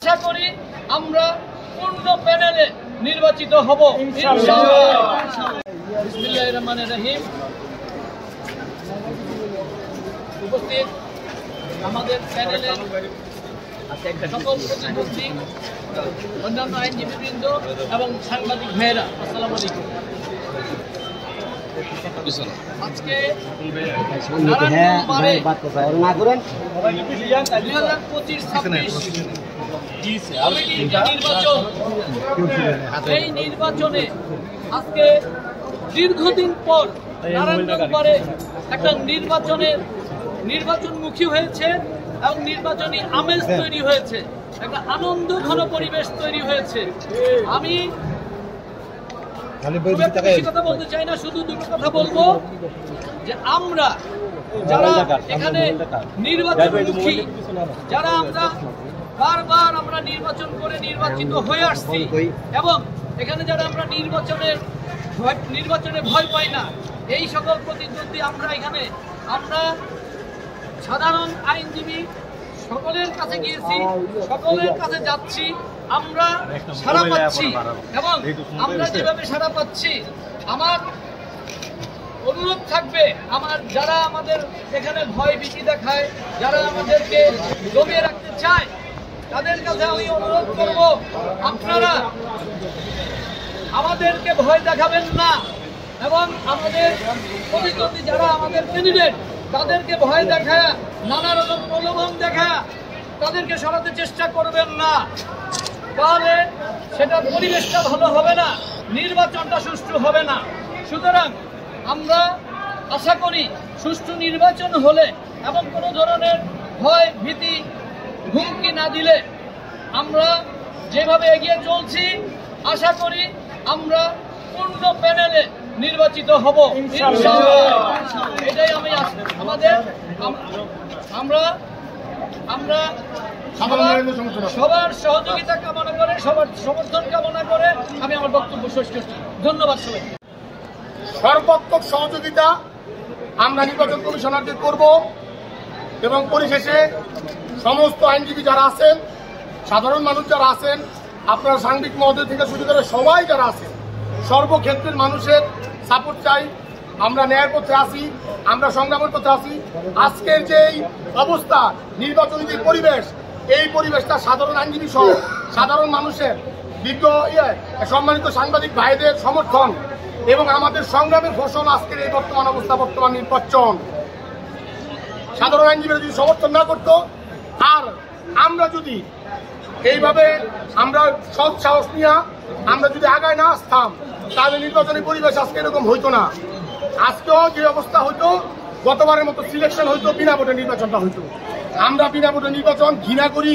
আশা করি আমরা পূর্ণ প্যানেলে নির্বাচিত হব বিসমিল্লাহির রহমানির রহিম। উপস্থিত আমাদের প্যানেলে সকল প্রতিনিধি, অন্যান্য আইনজীবীবৃন্দ এবং সাংবাদিক ভাইয়েরা, আসসালামু আলাইকুম। আজকে এই নির্বাচনে আজকে দীর্ঘদিন পর নারায়ণগঞ্জে একটা নির্বাচনমুখী হয়েছে এবং নির্বাচনী আমেজ তৈরি হয়েছে, একটা আনন্দ ঘন পরিবেশ তৈরি হয়েছে। আমি কথা বলতে চাই না, শুধু দুটো কথা বলবো যে আমরা যারা এখানে নির্বাচনমুখী, যারা আমরা বারবার আমরা নির্বাচন করে নির্বাচিত হয়ে আসছি এবং এখানে যারা আমরা নির্বাচনে ভয় পাই না, এই সকল প্রতিদ্বন্দ্বী আমরা সাধারণ আইনজীবী সকলের কাছে গিয়েছি, সকলের কাছে যাচ্ছি, আমরা সাড়া পাচ্ছি এবং আমরা যেভাবে সাড়া পাচ্ছি আমার অনুরোধ থাকবে, যারা আমাদের এখানে ভয় ভীতি দেখায়, যারা আমাদেরকে দমিয়ে রাখতে চায়, তাদের কাছে আমি অনুরোধ করব আপনারা আমাদেরকে ভয় দেখাবেন না এবং আমাদের প্রতিদ্বন্দ্বী যারা আমাদের ক্যান্ডিডেট তাদেরকে ভয় দেখায়, নানা রকম প্রলোভন দেখায় তাদেরকে সরাতে চেষ্টা করবেন না, তাহলে সেটা পরিবেশটা ভালো হবে না, নির্বাচনটা সুষ্ঠু হবে না। সুতরাং আমরা আশা করি সুষ্ঠু নির্বাচন হলে এবং কোনো ধরনের ভয় ভীতি হুমকি না দিলে আমরা যেভাবে এগিয়ে চলছি আশা করি আমরা পূর্ণ প্যানেলে নির্বাচিত হব ইনশাআল্লাহ। এটাই আমি আমরা সবার সহযোগিতা কামনা করে, সবার সমর্থন কামনা করে আমি আমার বক্তব্য শেষ করছি। ধন্যবাদ সবাই। সর্বাত্মক সহযোগিতা আমরা নির্বাচন কমিশনারদের করব এবং পরিশেষে সমস্ত আইনজীবী যারা আছেন, সাধারণ মানুষ যারা আছেন, আপনারা সাংবাদিক মহোদয় থেকে শুরু করে সবাই যারা আছেন, সর্বক্ষেত্রের মানুষের সাপোর্ট চাই। আমরা ন্যায়ের পথে আসি, আমরা সংগ্রামের পথে আসি। আজকের যে অবস্থা, নির্বাচনী যে পরিবেশ, এই পরিবেশটা সাধারণ আইনজীবী সহ সাধারণ মানুষের বিজ্ঞ সম্মানিত সাংবাদিক ভাইদের সমর্থন এবং আমাদের সংগ্রামের ফসল আজকের এই বর্তমান অবস্থা, বর্তমান নির্বাচন। সাধারণ আইনজীবীরা যদি সমর্থন না করতো আর আমরা যদি এইভাবে আমরা সৎ সাহস নিয়ে আমরা যদি আগায় না আসতাম তাহলে নির্বাচনী পরিবেশ আজকে এরকম হইতো না। আজকেও যে অবস্থা হইতো, গতবারের মতো সিলেকশন হইতো, বিনা ভোটে নির্বাচনটা হইতো। আমরা বিনা ভোটে নির্বাচন ঘৃণা করি।